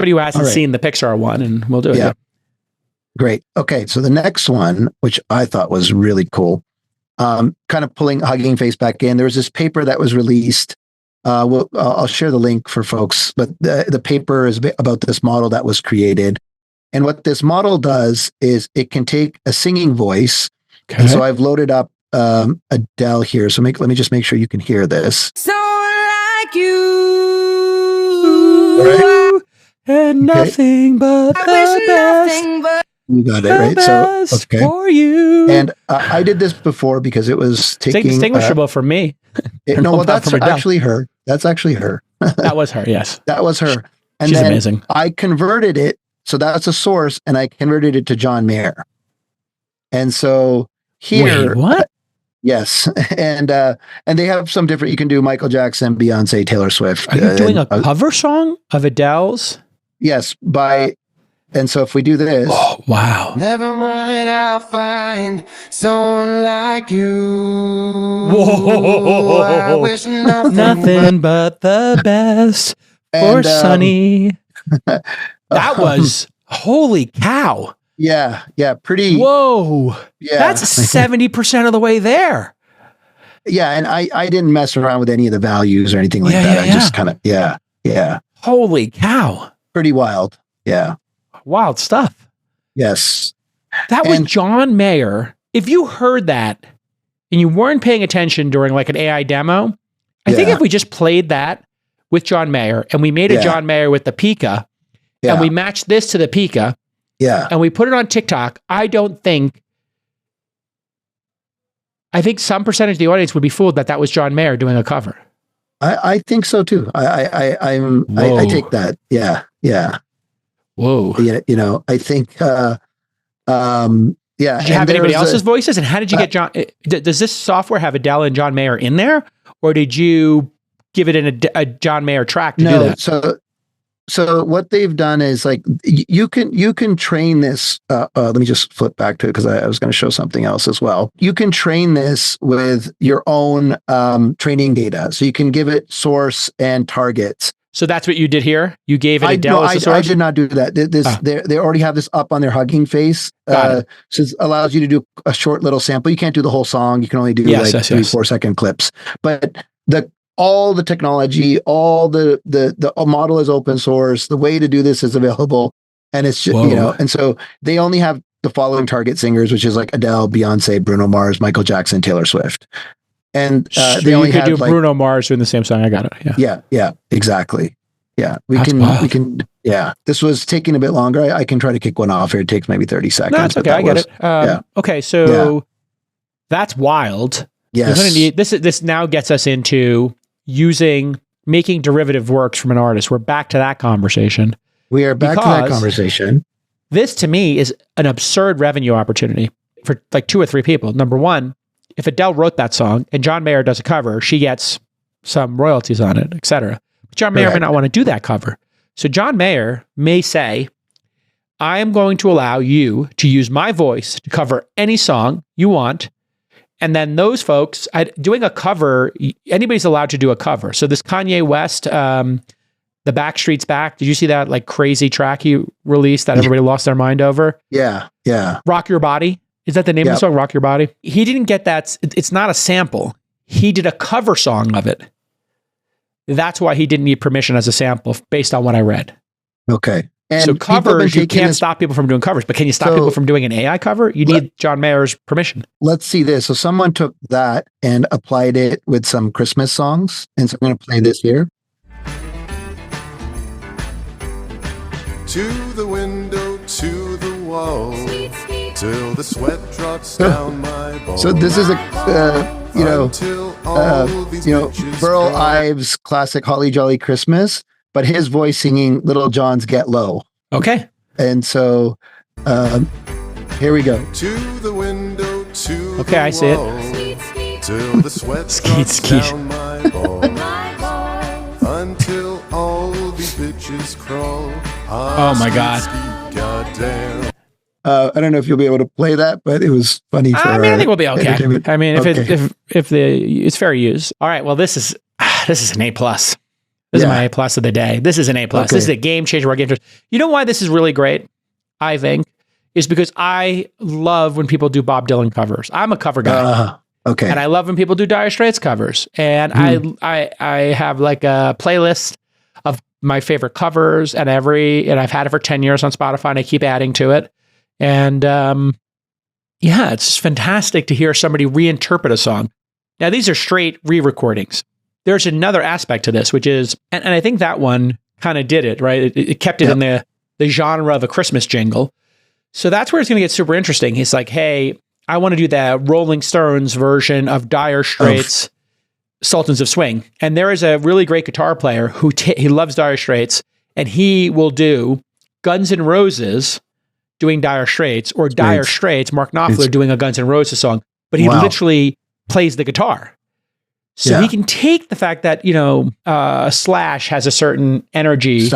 Somebody who hasn't seen the Pixar one, and we'll do it. Yeah. Great. Okay. So the next one, which I thought was really cool, kind of pulling Hugging Face back in. There was this paper that was released. I'll share the link for folks, but the paper is about this model that was created. And what this model does is it can take a singing voice. Okay. And so I've loaded up Adele here. So let me just make sure you can hear this. So like you. Right? And nothing but the best. You got it, right? So, okay. For you. And I did this before because it was taking... Distinguishable from me. That's actually her. That's actually her. That was her, yes. That was her. And she's then amazing. I converted it. So that's a source, and I converted it to John Mayer. And so here... Wait, what? Yes. And they have some different... You can do Michael Jackson, Beyonce, Taylor Swift. Are you doing a cover song of Adele's? Yes, and so if we do this... Oh, wow. Never mind, I'll find someone like you. Whoa. I wish nothing but the best for Sunny. That was... Holy cow. Yeah, pretty... Whoa. Yeah. That's 70% of the way there. Yeah, and I didn't mess around with any of the values or anything like that. I just kind of... Yeah. Holy cow. Pretty wild. Yeah. Wild stuff. Yes. That was John Mayer. If you heard that and you weren't paying attention during like an AI demo, I think if we just played that with John Mayer and we made a John Mayer with the Pika and we matched this to the Pika and we put it on TikTok, I think some percentage of the audience would be fooled that was John Mayer doing a cover. I think so too. I take that. Yeah. Whoa. Yeah, I think, Did you have anybody else's voices? And how did you get John? Does this software have Adele and John Mayer in there? Or did you give it in a John Mayer track to do that? So what they've done is like, you can train this. Let me just flip back to it because I was going to show something else as well. You can train this with your own training data. So you can give it source and targets. So that's what you did here? You gave it Adele as a source? I did not do that. They already have this up on their Hugging Face. So it allows you to do a short little sample. You can't do the whole song. You can only do 3-4 second clips. But all the technology, all the model is open source. The way to do this is available. And it's just, and so they only have the following target singers, which is like Adele, Beyonce, Bruno Mars, Michael Jackson, Taylor Swift. And they only could do Bruno Mars doing the same song. I got it. Yeah, exactly. Yeah, we can. Yeah, this was taking a bit longer. I can try to kick one off here. It takes maybe 30 seconds. No, that's okay. I get it. Okay, so that's wild. Yes. This now gets us into making derivative works from an artist. We're back to that conversation. We are back to that conversation. This to me is an absurd revenue opportunity for like 2 or 3 people. Number one, if Adele wrote that song and John Mayer does a cover, she gets some royalties on it, etc. But John Mayer may not want to do that cover. So John Mayer may say, I am going to allow you to use my voice to cover any song you want. And then those folks, doing a cover, anybody's allowed to do a cover. So this Kanye West, The Backstreet's Back, did you see that like crazy track he released that everybody lost their mind over? Yeah. Rock Your Body. Is that the name of the song, Rock Your Body? He didn't get that. It's not a sample. He did a cover song of it. That's why he didn't need permission as a sample based on what I read. Okay. And so covers, you can't stop people from doing covers, but can you stop people from doing an AI cover? You need John Mayer's permission. Let's see this. So someone took that and applied it with some Christmas songs. And so I'm going to play this here. To the window, to the wall, till the sweat drops down my balls. So this is Burl Ives' classic Holly Jolly Christmas, but his voice singing Little John's Get Low. Okay. And so here we go. To the window, to okay, I see it. Till the sweat drops down my balls. Until all the bitches crawl. Oh my God. Goddamn. I don't know if you'll be able to play that, but it was funny. I think we'll be okay. I mean, if it's fair use. All right. Well, this is an A+. This is my A+ of the day. This is an A+. Okay. This is a game changer. You know why this is really great? I think is because I love when people do Bob Dylan covers. I'm a cover guy. Okay. And I love when people do Dire Straits covers. And I have like a playlist of my favorite covers, and I've had it for 10 years on Spotify, and I keep adding to it. And it's just fantastic to hear somebody reinterpret a song. Now, these are straight re-recordings. There's another aspect to this, which is, and I think that one kind of did it, right? It kept it in the genre of a Christmas jingle. So that's where it's going to get super interesting. He's like, hey, I want to do the Rolling Stones version of Dire Straits' Sultans of Swing. And there is a really great guitar player who he loves Dire Straits, and he will do Guns N' Roses doing Dire Straits, or Dire Straits, Mark Knopfler doing a Guns N' Roses song. But he literally plays the guitar. So he can take the fact that, Slash has a certain energy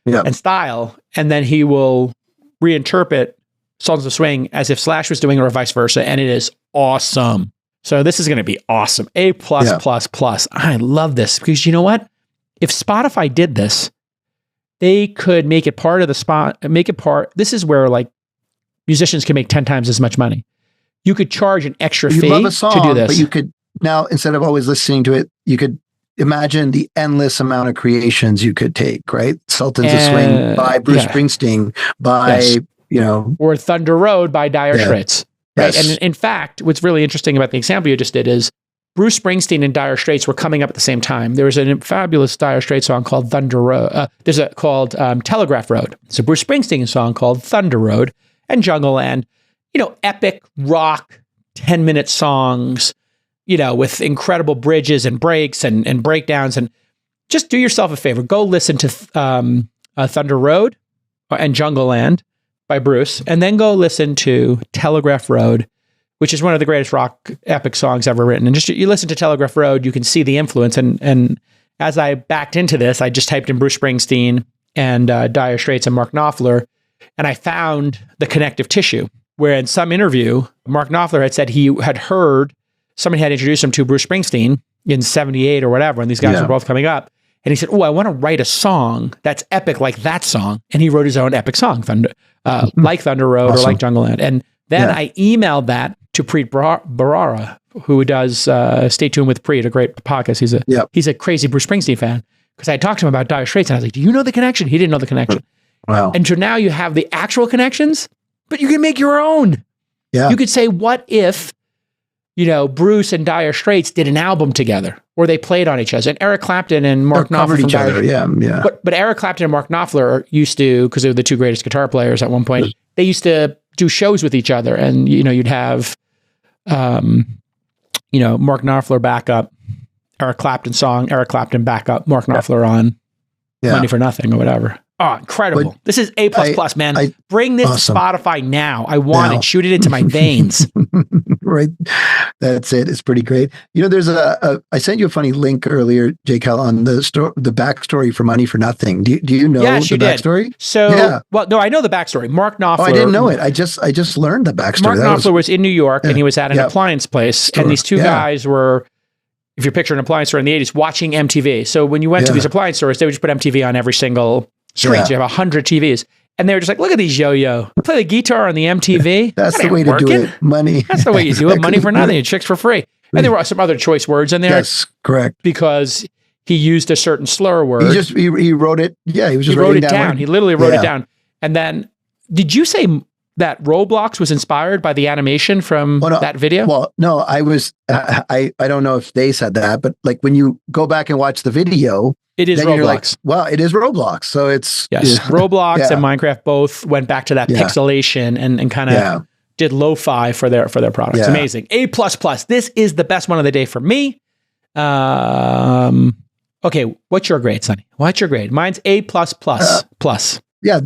and style, and then he will reinterpret Sultans of Swing as if Slash was doing it or vice versa, and it is awesome. So this is going to be awesome. A+++. I love this because you know what? If Spotify did this, they could make it part of the spot, this is where like musicians can make 10 times as much money. You could charge an extra fee to do this. But you could now, instead of always listening to it, you could imagine the endless amount of creations you could take, right? Sultans of Swing by Bruce Springsteen, by, or Thunder Road by Dire Straits. Right. Yes. And in fact, what's really interesting about the example you just did is Bruce Springsteen and Dire Straits were coming up at the same time. There was a fabulous Dire Straits song called Thunder Road. There's a called Telegraph Road. It's a Bruce Springsteen song called Thunder Road, and Jungle Land, epic rock 10-minute songs, with incredible bridges and breaks and breakdowns. And just do yourself a favor. Go listen to Thunder Road and Jungle Land by Bruce, and then go listen to Telegraph Road, which is one of the greatest rock epic songs ever written. And just you listen to Telegraph Road, you can see the influence. And as I backed into this, I just typed in Bruce Springsteen and Dire Straits and Mark Knopfler, and I found the connective tissue, where in some interview, Mark Knopfler had said he had heard somebody had introduced him to Bruce Springsteen in 78 or whatever, and these guys were both coming up. And he said, I want to write a song that's epic like that song. And he wrote his own epic song, like Thunder Road or like Jungle Land. And then I emailed that to Preet Bharara, who does Stay Tuned with Preet, a great podcast. He's a crazy Bruce Springsteen fan. Because I talked to him about Dire Straits, and I was like, do you know the connection? He didn't know the connection. Wow. And so now you have the actual connections, but you can make your own. Yeah. You could say, what if, Bruce and Dire Straits did an album together, or they played on each other, and Eric Clapton and Mark Knopfler each other. Yeah. But Eric Clapton and Mark Knopfler used to, because they were the two greatest guitar players at one point, they used to do shows with each other, and you'd have, Mark Knopfler back up Eric Clapton song, Eric Clapton back up Mark Knopfler on Money for Nothing or whatever. Oh, incredible. This is A++, man. Bring this to Spotify now. I want it. Shoot it into my veins. Right. That's it. It's pretty great. There's I sent you a funny link earlier, J. Cal, on the backstory for Money for Nothing. Do you know the backstory? So, well, no, I know the backstory. Mark Knopfler. Oh, I didn't know it. I just learned the backstory. Mark Knopfler was in New York, and he was at an appliance place, and these two guys were, if you picture an appliance store in the 80s, watching MTV. So when you went to these appliance stores, they would just put MTV on every single screen. So you have 100 TVs. And they were just like, look at these yo-yo. Play the guitar on the MTV. That's the way to do it. Money. That's the way you do it. Money for nothing. Chicks for free. And there were some other choice words in there. Yes, correct. Because he used a certain slur word. He wrote it. Yeah, he wrote it down. He literally wrote it down. And then, did you say that Roblox was inspired by the animation from that video? Well, no, I was, I don't know if they said that, but like when you go back and watch the video, it is Roblox. It is Roblox. So it's... Yes, Roblox and Minecraft both went back to that pixelation and kind of did lo-fi for their products. Yeah. Amazing. A++. This is the best one of the day for me. Okay, what's your grade, Sonny? What's your grade? Mine's A++. Plus. Yeah,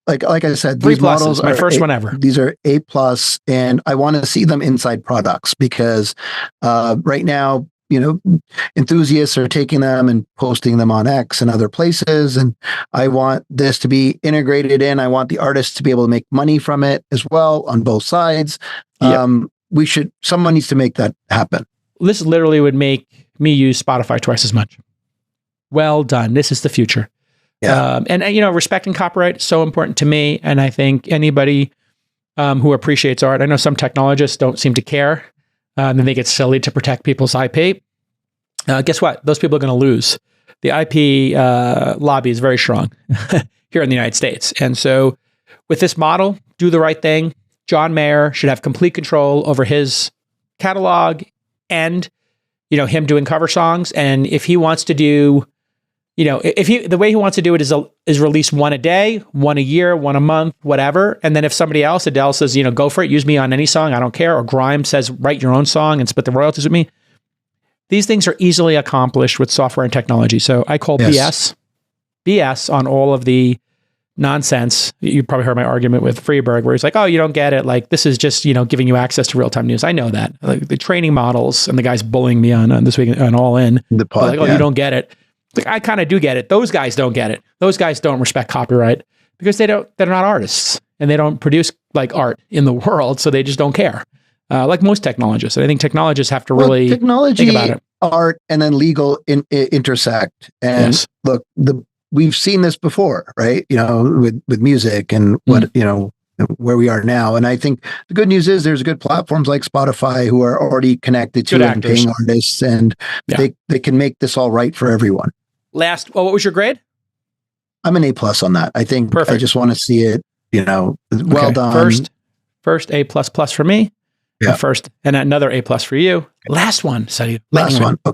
like I said, these models are my first one ever. These are A+, and I want to see them inside products because right now, enthusiasts are taking them and posting them on X and other places. And I want this to be integrated in. I want the artists to be able to make money from it as well on both sides. Someone needs to make that happen. This literally would make me use Spotify twice as much. Well done. This is the future. Yeah. And respecting copyright is so important to me. And I think anybody who appreciates art, I know some technologists don't seem to care. And they think it's silly to protect people's IP. Guess what? Those people are going to lose. The IP lobby is very strong here in the United States. And so with this model, do the right thing. John Mayer should have complete control over his catalog and, him doing cover songs. And if he wants to do, the way he wants to do it is release one a day, one a year, one a month, whatever. And then if somebody else, Adele says, go for it, use me on any song, I don't care. Or Grimes says, write your own song and split the royalties with me. These things are easily accomplished with software and technology. So I call BS on all of the nonsense. You probably heard my argument with Freeberg, where he's like, "Oh, you don't get it. Like this is just giving you access to real time news." I know that. Like the training models, and the guy's bullying me on this week on All In. The pod, like, you don't get it. Like I kind of do get it. Those guys don't get it. Those guys don't respect copyright because they're not artists and they don't produce like art in the world, so they just don't care. Like most technologists. And I think technologists have to really think about it. Art, and then legal intersect. And look, we've seen this before, right? With music and where we are now. And I think the good news is there's good platforms like Spotify who are already connected to and paying artists, and they can make this all right for everyone. What was your grade? I'm an A+ on that. I think perfect. I just want to see it, well done. First A++ for me. Yeah. First, and another A+ for you. Last one, Sonny. Last one. Okay.